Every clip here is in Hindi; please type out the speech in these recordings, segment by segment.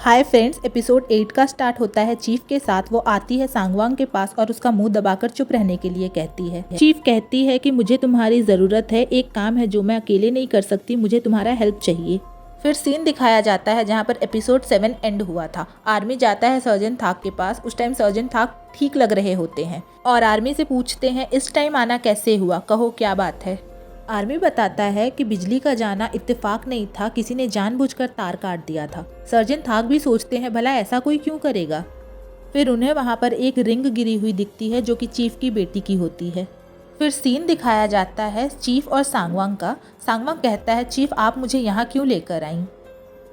हाय फ्रेंड्स, एपिसोड 8 का स्टार्ट होता है चीफ के साथ। वो आती है सांगवांग के पास और उसका मुंह दबाकर चुप रहने के लिए कहती है। चीफ कहती है कि मुझे तुम्हारी ज़रूरत है, एक काम है जो मैं अकेले नहीं कर सकती, मुझे तुम्हारा हेल्प चाहिए। फिर सीन दिखाया जाता है जहाँ पर एपिसोड 7 एंड हुआ था। आर्मी जाता है सर्जन थाक के पास। उस टाइम सर्जन थाक ठीक लग रहे होते हैं और आर्मी से पूछते हैं इस टाइम आना कैसे हुआ, कहो क्या बात है। आर्मी बताता है कि बिजली का जाना इत्तेफाक नहीं था, किसी ने जानबूझकर तार काट दिया था। सर्जन थाक भी सोचते हैं भला ऐसा कोई क्यों करेगा। फिर उन्हें वहाँ पर एक रिंग गिरी हुई दिखती है जो कि चीफ की बेटी की होती है। फिर सीन दिखाया जाता है चीफ और सांगवांग का। सांगवांग कहता है चीफ आप मुझे यहाँ क्यों लेकर आई।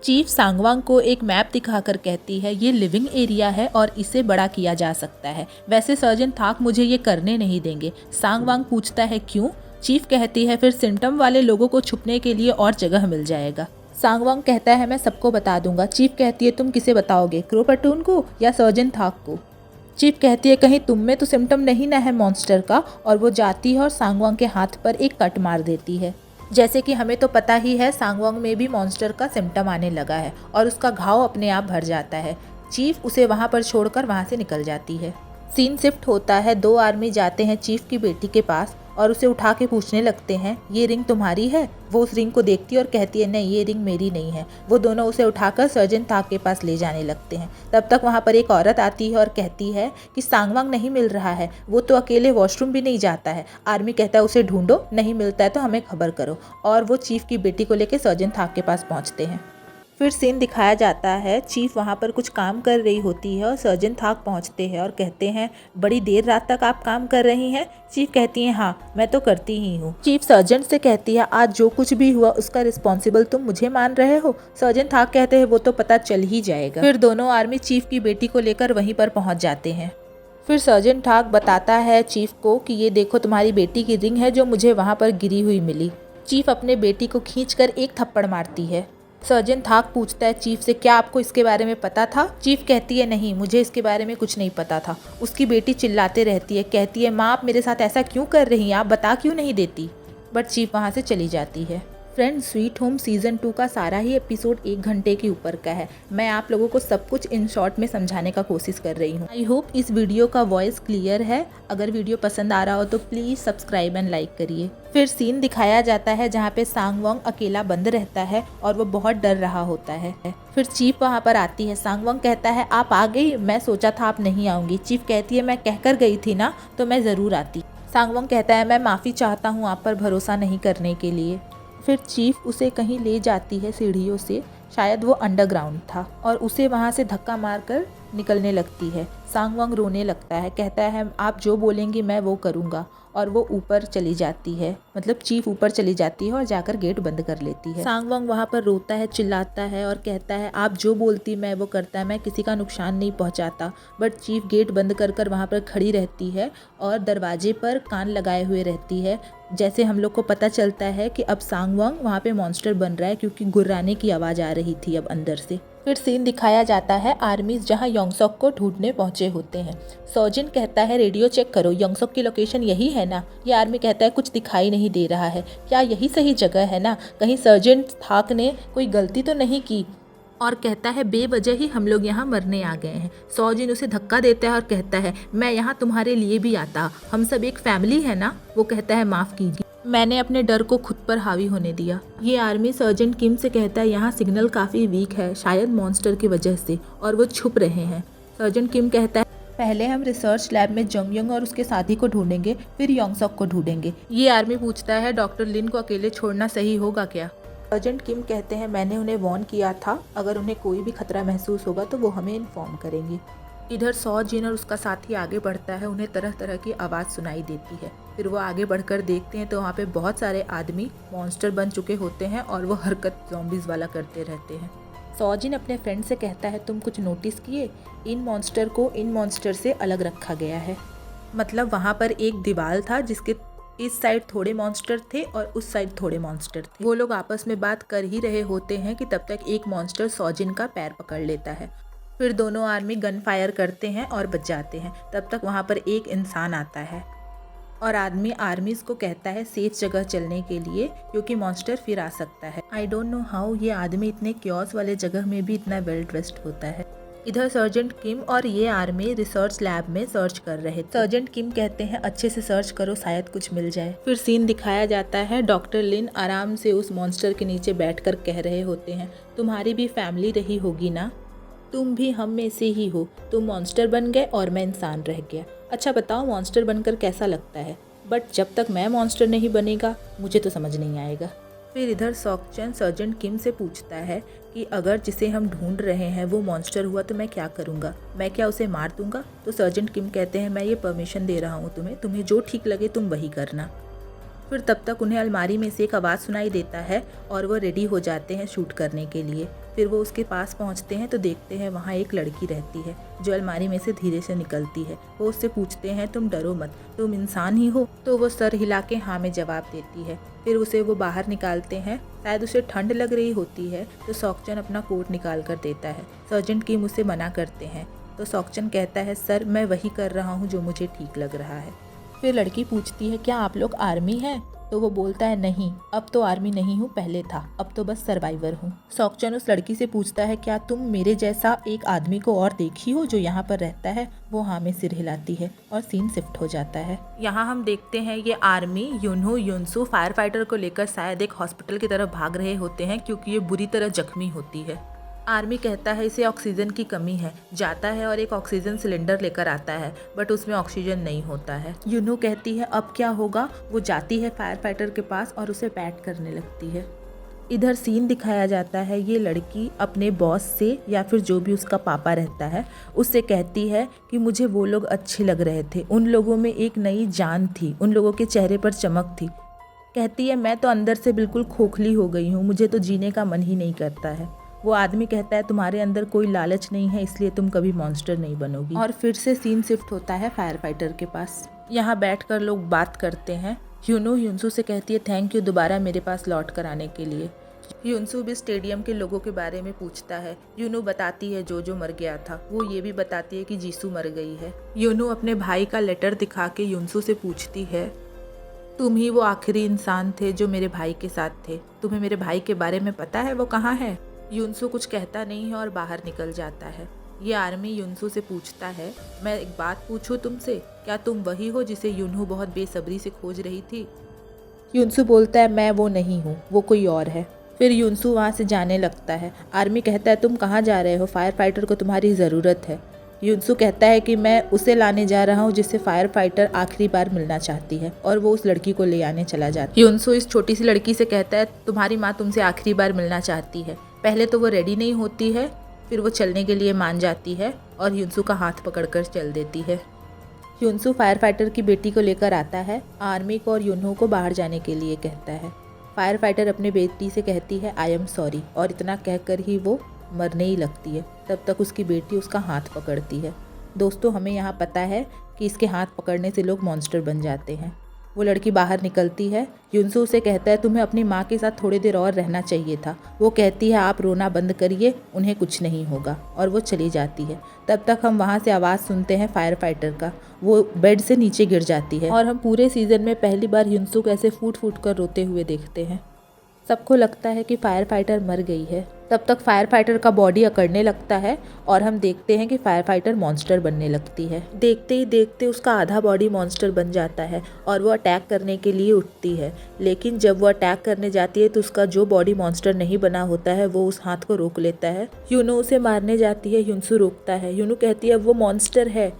चीफ सांगवांग को एक मैप दिखाकर कहती है ये लिविंग एरिया है और इसे बड़ा किया जा सकता है, वैसे सर्जन थाक मुझे ये करने नहीं देंगे। सांगवांग पूछता है क्यों। चीफ कहती है फिर सिम्टम वाले लोगों को छुपने के लिए और जगह मिल जाएगा। सांगवांग कहता है मैं सबको बता दूंगा। चीफ कहती है तुम किसे बताओगे, क्रोपटून को या सर्जन थाक को। चीफ कहती है कहीं तुम में तो सिम्टम नहीं ना है मॉन्स्टर का, और वो जाती है और सांगवांग के हाथ पर एक कट मार देती है। जैसे कि हमें तो पता ही है सांगवांग में भी मॉन्स्टर का सिम्टम आने लगा है और उसका घाव अपने आप भर जाता है। चीफ उसे वहाँ पर छोड़कर वहाँ से निकल जाती है। सीन शिफ्ट होता है। दो आर्मी जाते हैं चीफ की बेटी के पास और उसे उठा के पूछने लगते हैं ये रिंग तुम्हारी है। वो उस रिंग को देखती है और कहती है नहीं ये रिंग मेरी नहीं है। वो दोनों उसे उठाकर सर्जन थाक के पास ले जाने लगते हैं। तब तक वहाँ पर एक औरत आती है और कहती है कि सांगवांग नहीं मिल रहा है, वो तो अकेले वॉशरूम भी नहीं जाता है। आर्मी कहता है उसे ढूंढो, नहीं मिलता है तो हमें खबर करो, और वो चीफ की बेटी को लेकर सर्जन थाक के पास पहुँचते हैं। फिर सीन दिखाया जाता है चीफ वहाँ पर कुछ काम कर रही होती है और सर्जन थाक पहुँचते हैं और कहते हैं बड़ी देर रात तक आप काम कर रही हैं। चीफ कहती हैं हाँ मैं तो करती ही हूँ। चीफ सर्जन से कहती है आज जो कुछ भी हुआ उसका रिस्पॉन्सिबल तुम मुझे मान रहे हो। सर्जन थाक कहते हैं वो तो पता चल ही जाएगा। फिर दोनों आर्मी चीफ की बेटी को लेकर वहीं पर पहुँच जाते हैं। फिर सर्जन थाक बताता है चीफ को कि ये देखो तुम्हारी बेटी की रिंग है जो मुझे वहाँ पर गिरी हुई मिली। चीफ अपने बेटी को खींचकर एक थप्पड़ मारती है। सर्जन थाक पूछता है चीफ से क्या आपको इसके बारे में पता था। चीफ कहती है नहीं मुझे इसके बारे में कुछ नहीं पता था। उसकी बेटी चिल्लाते रहती है, कहती है माँ आप मेरे साथ ऐसा क्यों कर रही हैं, आप बता क्यों नहीं देती। बट चीफ वहाँ से चली जाती है। फ्रेंड्स स्वीट होम सीज़न 2 का सारा ही एपिसोड 1 घंटे के ऊपर का है। मैं आप लोगों को सब कुछ इन शॉर्ट में समझाने का कोशिश कर रही हूँ। आई होप इस वीडियो का वॉइस क्लियर है। अगर वीडियो पसंद आ रहा हो तो प्लीज़ सब्सक्राइब एंड लाइक करिए। फिर सीन दिखाया जाता है जहाँ पे सांगवांग अकेला बंद रहता है और वो बहुत डर रहा होता है। फिर चीफ वहाँ पर आती है। सांगवांग कहता है आप आ गई, मैं सोचा था आप नहीं आऊँगी। चीफ कहती है मैं कहकर गई थी ना तो मैं ज़रूर आती। सांगवांग कहता है मैं माफ़ी चाहता हूँ आप पर भरोसा नहीं करने के लिए। फिर चीफ उसे कहीं ले जाती है सीढ़ियों से, शायद वो अंडरग्राउंड था, और उसे वहाँ से धक्का मारकर निकलने लगती है। सांगवांग रोने लगता है, कहता है आप जो बोलेंगी मैं वो करूँगा, और वो ऊपर चली जाती है। मतलब चीफ ऊपर चली जाती है और जाकर गेट बंद कर लेती है। सांगवांग वहाँ पर रोता है, चिल्लाता है और कहता है आप जो बोलती मैं वो करता, मैं किसी का नुकसान नहीं पहुँचाता। बट चीफ गेट बंद कर कर वहाँ पर खड़ी रहती है और दरवाजे पर कान लगाए हुए रहती है। जैसे हम लोग को पता चलता है कि अब सांगवांग वहाँ पे मॉन्स्टर बन रहा है, क्योंकि गुर्राने की आवाज़ आ रही थी अब अंदर से। फिर सीन दिखाया जाता है आर्मीज जहाँ योंगसोक को ढूंढने पहुंचे होते हैं। सर्जन कहता है रेडियो चेक करो, योंगसोक की लोकेशन यही है ना। ये आर्मी कहता है कुछ दिखाई नहीं दे रहा है, क्या यही सही जगह है ना, कहीं सर्जन थाक ने कोई गलती तो नहीं की। और कहता है बेवजह ही हम लोग यहाँ मरने आ गए हैं। सर्जन उसे धक्का देता है और कहता है मैं यहाँ तुम्हारे लिए भी आता, हम सब एक फैमिली है ना। वो कहता है माफ़ कीजिए, मैंने अपने डर को खुद पर हावी होने दिया। ये आर्मी सर्जन किम से कहता है यहाँ सिग्नल काफ़ी वीक है, शायद मॉन्स्टर की वजह से, और वो छुप रहे हैं। सर्जन किम कहता है पहले हम रिसर्च लैब में जंगयंग और उसके साथी को ढूंढेंगे, फिर योंगसोक को ढूंढेंगे। ये आर्मी पूछता है डॉक्टर लिन को अकेले छोड़ना सही होगा क्या। सर्जन किम कहते हैं मैंने उन्हें वार्न किया था, अगर उन्हें कोई भी खतरा महसूस होगा तो वो हमें इन्फॉर्म करेंगे। इधर सर्जन और उसका साथी आगे बढ़ता है, उन्हें तरह तरह की आवाज़ सुनाई देती है। फिर वो आगे बढ़कर देखते हैं तो वहाँ पे बहुत सारे आदमी मॉन्स्टर बन चुके होते हैं और वो हरकत ज़ॉम्बीज़ वाला करते रहते हैं। सर्जन अपने फ्रेंड से कहता है तुम कुछ नोटिस किए, इन मॉन्स्टर को इन मॉन्स्टर से अलग रखा गया है। मतलब वहाँ पर एक दीवार था जिसके इस साइड थोड़े मॉन्स्टर थे और उस साइड थोड़े मॉन्स्टर थे। वो लोग आपस में बात कर ही रहे होते हैं कि तब तक एक मॉन्स्टर सर्जन का पैर पकड़ लेता है। फिर दोनों आर्मी गन फायर करते हैं और बच जाते हैं। तब तक वहाँ पर एक इंसान आता है और आदमी आर्मीज को कहता है सेफ जगह चलने के लिए क्योंकि मॉन्स्टर फिर आ सकता है। आई डोंट नो हाउ ये आदमी इतने क्योस वाले जगह में भी इतना वेल ड्रेस्ड होता है। इधर सर्जेंट किम और ये आर्मी रिसर्च लैब में सर्च कर रहे थे। सर्जेंट किम कहते हैं अच्छे से सर्च करो, शायद कुछ मिल जाए। फिर सीन दिखाया जाता है, डॉक्टर लिन आराम से उस मॉन्स्टर के नीचे बैठकर कह रहे होते हैं, तुम्हारी भी फैमिली रही होगी ना, तुम भी हम में से ही हो, तुम मॉन्स्टर बन गए और मैं इंसान रह गया। अच्छा बताओ मॉन्स्टर बनकर कैसा लगता है, बट जब तक मैं मॉन्स्टर नहीं बनेगा मुझे तो समझ नहीं आएगा। फिर इधर सॉकचन सर्जेंट किम से पूछता है कि अगर जिसे हम ढूंढ रहे हैं वो मॉन्स्टर हुआ तो मैं क्या करूँगा, मैं क्या उसे मार दूंगा। तो सर्जेंट किम कहते हैं मैं ये परमिशन दे रहा हूँ तुम्हें जो ठीक लगे तुम वही करना। फिर तब तक उन्हें अलमारी में से एक आवाज़ सुनाई देता है और वो रेडी हो जाते हैं शूट करने के लिए। फिर वो उसके पास पहुंचते हैं तो देखते हैं वहाँ एक लड़की रहती है जो अलमारी में से धीरे से निकलती है। वो उससे पूछते हैं तुम डरो मत, तुम इंसान ही हो। तो वो सर हिला के हाँ में जवाब देती है। फिर उसे वो बाहर निकालते हैं, शायद उसे ठंड लग रही होती है तो सॉकचन अपना कोट निकाल कर देता है। सर्जेंट किम उसे मना करते हैं तो सॉकचन कहता है सर मैं वही कर रहा हूँ जो मुझे ठीक लग रहा है। फिर लड़की पूछती है क्या आप लोग आर्मी हैं? तो वो बोलता है नहीं, अब तो आर्मी नहीं हूँ, पहले था, अब तो बस सर्वाइवर हूँ। सॉकचन उस लड़की से पूछता है क्या तुम मेरे जैसा एक आदमी को और देखी हो जो यहाँ पर रहता है? वो हाँ में सिर हिलाती है और सीन शिफ्ट हो जाता है। यहाँ हम देखते हैं ये आर्मी युनहो युनसू फायर फाइटर को लेकर शायद एक हॉस्पिटल की तरफ भाग रहे होते हैं क्योंकि ये बुरी तरह जख्मी होती है। आर्मी कहता है इसे ऑक्सीजन की कमी है, जाता है और एक ऑक्सीजन सिलेंडर लेकर आता है बट उसमें ऑक्सीजन नहीं होता है। यूनो कहती है अब क्या होगा। वो जाती है फायर फाइटर के पास और उसे पैट करने लगती है। इधर सीन दिखाया जाता है, ये लड़की अपने बॉस से या फिर जो भी उसका पापा रहता है उससे कहती है कि मुझे वो लोग अच्छे लग रहे थे, उन लोगों में एक नई जान थी, उन लोगों के चेहरे पर चमक थी। कहती है मैं तो अंदर से बिल्कुल खोखली हो गई हूँ, मुझे तो जीने का मन ही नहीं करता है। वो आदमी कहता है तुम्हारे अंदर कोई लालच नहीं है इसलिए तुम कभी मॉन्स्टर नहीं बनोगी। और फिर से सीन शिफ्ट होता है फायर फाइटर के पास। यहाँ बैठकर लोग बात करते हैं। यूनो युनसू से कहती है थैंक यू दोबारा मेरे पास लौट कर आने के लिए। युनसू भी स्टेडियम के लोगों के बारे में पूछता है। यूनो बताती है जो मर गया था। वो ये भी बताती है कि जीसू मर गई है। यूनो अपने भाई का लेटर दिखा के युनसू से पूछती है तुम ही वो आखिरी इंसान थे जो मेरे भाई के साथ थे, तुम्हें मेरे भाई के बारे में पता है वो कहाँ है? युनसू कुछ कहता नहीं है और बाहर निकल जाता है। ये आर्मी युनसू से पूछता है मैं एक बात पूछूं तुमसे, क्या तुम वही हो जिसे युनहू बहुत बेसब्री से खोज रही थी? युनसू बोलता है मैं वो नहीं हूँ, वो कोई और है। फिर युनसू वहाँ से जाने लगता है। आर्मी कहता है तुम कहाँ जा रहे हो, फायर फाइटर को तुम्हारी ज़रूरत है। युनसू कहता है कि मैं उसे लाने जा रहा हूँ जिससे फायर फाइटर आखिरी बार मिलना चाहती है और वो उस लड़की को ले आने चला जाता है। युनसू इस छोटी सी लड़की से कहता है तुम्हारी माँ तुमसे आखिरी बार मिलना चाहती है। पहले तो वो रेडी नहीं होती है, फिर वो चलने के लिए मान जाती है और युनसू का हाथ पकड़कर चल देती है। युनसू फायर फाइटर की बेटी को लेकर आता है। आर्मी को और युनहो को बाहर जाने के लिए कहता है। फायर फाइटर अपनी बेटी से कहती है आई एम सॉरी और इतना कहकर ही वो मरने ही लगती है। तब तक उसकी बेटी उसका हाथ पकड़ती है। दोस्तों हमें यहाँ पता है कि इसके हाथ पकड़ने से लोग मॉन्स्टर बन जाते हैं। वो लड़की बाहर निकलती है। युनसू उसे कहता है तुम्हें अपनी माँ के साथ थोड़ी देर और रहना चाहिए था। वो कहती है आप रोना बंद करिए, उन्हें कुछ नहीं होगा, और वो चली जाती है। तब तक हम वहाँ से आवाज़ सुनते हैं फायर फाइटर का। वो बेड से नीचे गिर जाती है और हम पूरे सीज़न में पहली बार युनसू को ऐसे फूट फूट कर रोते हुए देखते हैं। सबको लगता है कि फायर फाइटर मर गई है। तब तक फायर फाइटर का बॉडी अकड़ने लगता है और हम देखते हैं कि फायर फाइटर मॉन्स्टर बनने लगती है। देखते ही देखते उसका आधा बॉडी मॉन्स्टर बन जाता है और वो अटैक करने के लिए उठती है। लेकिन जब वो अटैक करने जाती है तो उसका जो बॉडी मॉन्स्टर नहीं बना होता है वो उस हाथ को रोक लेता है। यूनो उसे मारने जाती है, युनसू रोकता है। यूनो कहती है वो मॉन्स्टर है।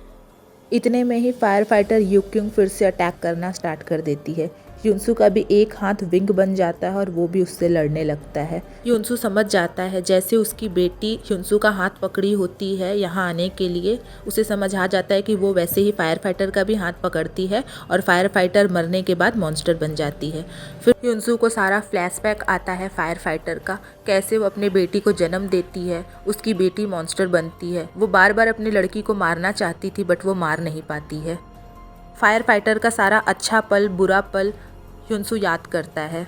इतने में ही फायर फाइटर युक्युंग फिर से अटैक करना स्टार्ट कर देती है। युनसू का भी एक हाथ विंग बन जाता है और वो भी उससे लड़ने लगता है। युनसू समझ जाता है, जैसे उसकी बेटी युनसू का हाथ पकड़ी होती है यहाँ आने के लिए, उसे समझ आ जाता है कि वो वैसे ही फायर फाइटर का भी हाथ पकड़ती है और फायर फाइटर मरने के बाद मॉन्स्टर बन जाती है। फिर युनसू को सारा फ्लैशबैक आता है फायर फाइटर का, कैसे वो अपने बेटी को जन्म देती है, उसकी बेटी मॉन्स्टर बनती है। वो बार बार अपनी लड़की को मारना चाहती थी बट वो मार नहीं पाती है। फायर फाइटर का सारा अच्छा पल बुरा पल युनसू याद करता है।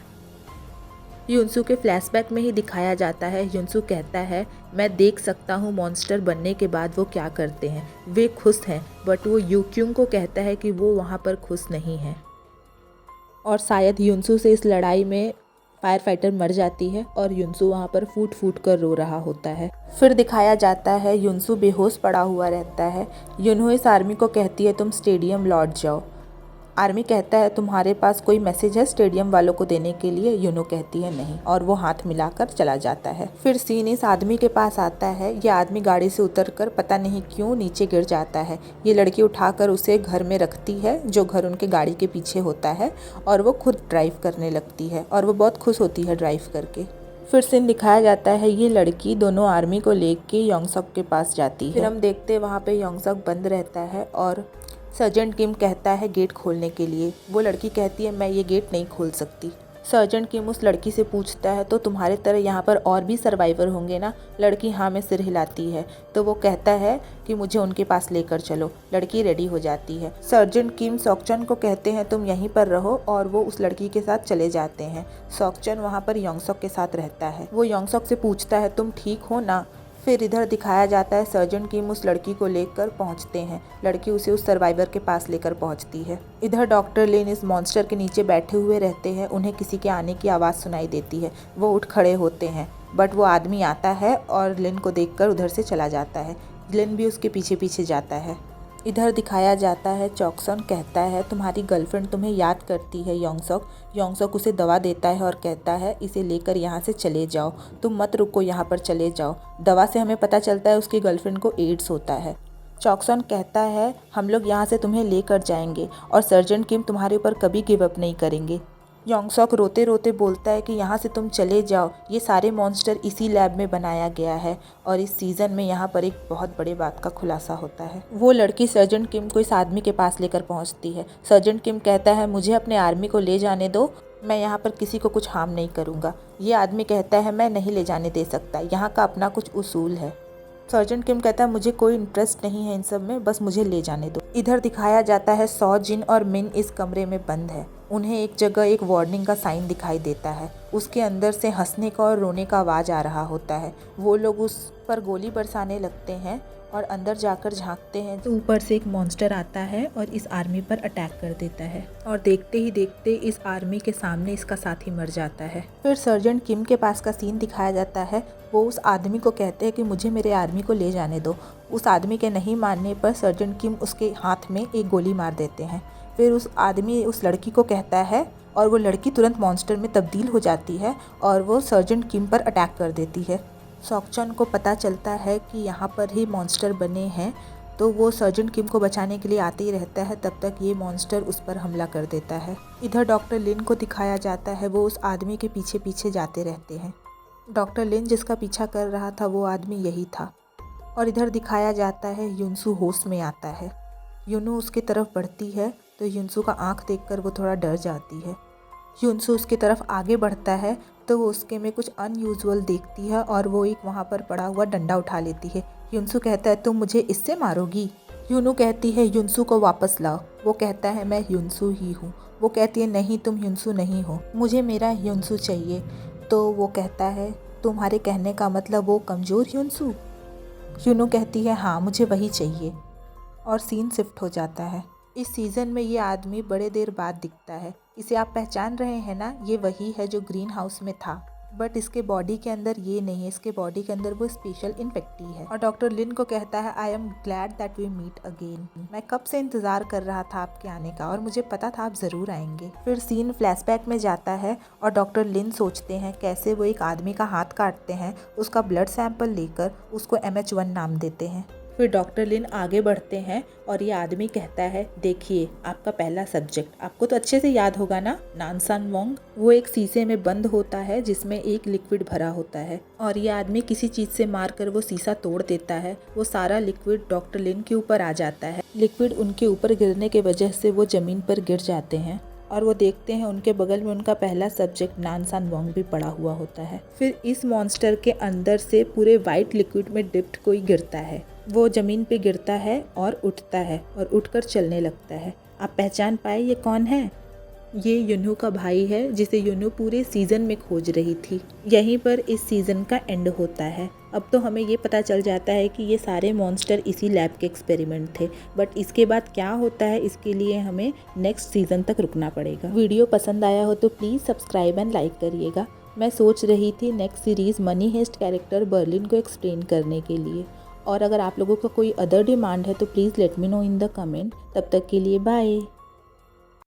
युनसू के फ्लैशबैक में ही दिखाया जाता है। युनसू कहता है मैं देख सकता हूँ मॉन्स्टर बनने के बाद वो क्या करते हैं। वे खुश हैं, बट वो यूक्यूंग को कहता है कि वो वहाँ पर खुश नहीं है और शायद युनसू से इस लड़ाई में फायर फाइटर मर जाती है और युनसू वहाँ पर फूट फूट कर रो रहा होता है। फिर दिखाया जाता है युनसू बेहोश पड़ा हुआ रहता है। युनहो इस आर्मी को कहती है तुम स्टेडियम लौट जाओ। आर्मी कहता है तुम्हारे पास कोई मैसेज है स्टेडियम वालों को देने के लिए। यूनो कहती है नहीं और वो हाथ मिलाकर चला जाता है। फिर सीन इस आदमी के पास आता है। ये आदमी गाड़ी से उतरकर पता नहीं क्यों नीचे गिर जाता है। ये लड़की उठाकर उसे घर में रखती है, जो घर उनके गाड़ी के पीछे होता है, और वो खुद ड्राइव करने लगती है और वो बहुत खुश होती है ड्राइव करके। फिर सीन दिखाया जाता है ये लड़की दोनों आर्मी को लेके योंगसक के पास जाती है। फिर हम देखते हैं वहाँ पे योंगसक बंद रहता है और सर्जेंट किम कहता है गेट खोलने के लिए। वो लड़की कहती है मैं ये गेट नहीं खोल सकती। सर्जेंट किम उस लड़की से पूछता है तो तुम्हारे तरह यहाँ पर और भी सर्वाइवर होंगे ना। लड़की हाँ में सिर हिलाती है। तो वो कहता है कि मुझे उनके पास लेकर चलो। लड़की रेडी हो जाती है। सर्जेंट किम सॉकचन को कहते हैं तुम यहीं पर रहो और वो उस लड़की के साथ चले जाते हैं। सॉकचन वहाँ पर योंगसक के साथ रहता है। वो योंगसक से पूछता है तुम ठीक हो ना। फिर इधर दिखाया जाता है सर्जेंट किम उस लड़की को लेकर पहुंचते हैं। लड़की उसे उस सर्वाइवर के पास लेकर पहुंचती है। इधर डॉक्टर लिन इस मॉन्स्टर के नीचे बैठे हुए रहते हैं। उन्हें किसी के आने की आवाज़ सुनाई देती है। वो उठ खड़े होते हैं, बट वो आदमी आता है और लिन को देखकर उधर से चला जाता है। लिन भी उसके पीछे पीछे जाता है। इधर दिखाया जाता है चॉकसन कहता है तुम्हारी गर्लफ्रेंड तुम्हें याद करती है योंगसक। योंगसक उसे दवा देता है और कहता है इसे लेकर यहाँ से चले जाओ, तुम मत रुको, यहाँ पर चले जाओ। दवा से हमें पता चलता है उसकी गर्लफ्रेंड को एड्स होता है। चॉकसन कहता है हम लोग यहाँ से तुम्हें लेकर जाएंगे और सर्जेंट किम तुम्हारे ऊपर कभी गिव अप नहीं करेंगे। योंगसक रोते रोते बोलता है कि यहाँ से तुम चले जाओ, ये सारे मॉन्स्टर इसी लैब में बनाया गया है। और इस सीज़न में यहाँ पर एक बहुत बड़ी बात का खुलासा होता है। वो लड़की सर्जेंट किम को इस आदमी के पास लेकर पहुँचती है। सर्जेंट किम कहता है मुझे अपने आर्मी को ले जाने दो, मैं यहाँ पर किसी को कुछ हार्म नहीं करूँगा। ये आदमी कहता है मैं नहीं ले जाने दे सकता, यहाँ का अपना कुछ उसूल है। सर्जेंट किम कहता है मुझे कोई इंटरेस्ट नहीं है इन सब में, बस मुझे ले जाने दो। इधर दिखाया जाता है सौ, जिन और मिन इस कमरे में बंद है। उन्हें एक जगह एक वार्निंग का साइन दिखाई देता है। उसके अंदर से हंसने का और रोने का आवाज़ आ रहा होता है। वो लोग उस पर गोली बरसाने लगते हैं और अंदर जाकर झांकते हैं तो ऊपर से एक मॉन्स्टर आता है और इस आर्मी पर अटैक कर देता है और देखते ही देखते इस आर्मी के सामने इसका साथी मर जाता है। फिर सर्जेंट किम के पास का सीन दिखाया जाता है। वो उस आदमी को कहते हैं कि मुझे मेरे आर्मी को ले जाने दो। उस आदमी के नहीं मानने पर सर्जेंट किम उसके हाथ में एक गोली मार देते हैं। फिर उस आदमी उस लड़की को कहता है और वो लड़की तुरंत मॉन्स्टर में तब्दील हो जाती है और वो सर्जेंट किम पर अटैक कर देती है। सॉकचन को पता चलता है कि यहाँ पर ही मॉन्स्टर बने हैं, तो वो सर्जेंट किम को बचाने के लिए आते ही रहता है। तब तक ये मॉन्स्टर उस पर हमला कर देता है। इधर डॉक्टर लिन को दिखाया जाता है। वो उस आदमी के पीछे पीछे जाते रहते हैं। डॉक्टर लिन जिसका पीछा कर रहा था वो आदमी यही था। और इधर दिखाया जाता है युनसू होश में आता है। युनू उसकी तरफ बढ़ती है तो युनसू का आँख देखकर वो थोड़ा डर जाती है। युनसू उसकी तरफ आगे बढ़ता है तो वो उसके में कुछ अनयूजुअल देखती है और वो एक वहाँ पर पड़ा हुआ डंडा उठा लेती है। युनसू कहता है तुम मुझे इससे मारोगी। युनू कहती है युनसू को वापस लाओ। वो कहता है मैं युनसू ही हूँ। वो कहती है नहीं तुम युनसू नहीं हो, मुझे मेरा युनसू चाहिए। तो वो कहता है तुम्हारे कहने का मतलब वो कमज़ोर युनसू। युनू कहती है हाँ मुझे वही चाहिए। और सीन शिफ्ट हो जाता है। इस सीज़न में ये आदमी बड़े देर बाद दिखता है। इसे आप पहचान रहे हैं ना, ये वही है जो ग्रीन हाउस में था, बट इसके बॉडी के अंदर ये नहीं है। इसके बॉडी के अंदर वो स्पेशल इन्फेक्टी है। और डॉक्टर लिन को कहता है I am glad that we meet again. मैं कब से इंतज़ार कर रहा था आपके आने का और मुझे पता था आप ज़रूर आएंगे। फिर सीन फ्लैशबैक में जाता है और डॉक्टर लिन सोचते हैं कैसे वो एक आदमी का हाथ काटते हैं, उसका ब्लड सैंपल लेकर उसको MH1 नाम देते हैं। फिर डॉक्टर लिन आगे बढ़ते हैं और ये आदमी कहता है देखिए आपका पहला सब्जेक्ट आपको तो अच्छे से याद होगा ना, नानसान वोंग। वो एक शीशे में बंद होता है जिसमें एक लिक्विड भरा होता है और ये आदमी किसी चीज़ से मारकर वो शीशा तोड़ देता है। वो सारा लिक्विड डॉक्टर लिन के ऊपर आ जाता है। लिक्विड उनके ऊपर गिरने की वजह से वो ज़मीन पर गिर जाते हैं और वो देखते हैं उनके बगल में उनका पहला सब्जेक्ट नानसान वोंग भी पड़ा हुआ होता है। फिर इस मॉन्स्टर के अंदर से पूरे वाइट लिक्विड में डिप्ट कोई गिरता है। वो ज़मीन पे गिरता है और उठता है और उठकर चलने लगता है। आप पहचान पाए ये कौन है? ये युनू का भाई है जिसे युनू पूरे सीज़न में खोज रही थी। यहीं पर इस सीज़न का एंड होता है। अब तो हमें ये पता चल जाता है कि ये सारे मॉन्स्टर इसी लैब के एक्सपेरिमेंट थे, बट इसके बाद क्या होता है इसके लिए हमें नेक्स्ट सीज़न तक रुकना पड़ेगा। वीडियो पसंद आया हो तो प्लीज़ सब्सक्राइब एंड लाइक करिएगा। मैं सोच रही थी next series money heist character Berlin को एक्सप्लेन करने के लिए, और अगर आप लोगों का कोई अदर डिमांड है तो please let me know in the comment. तब तक के लिए बाय।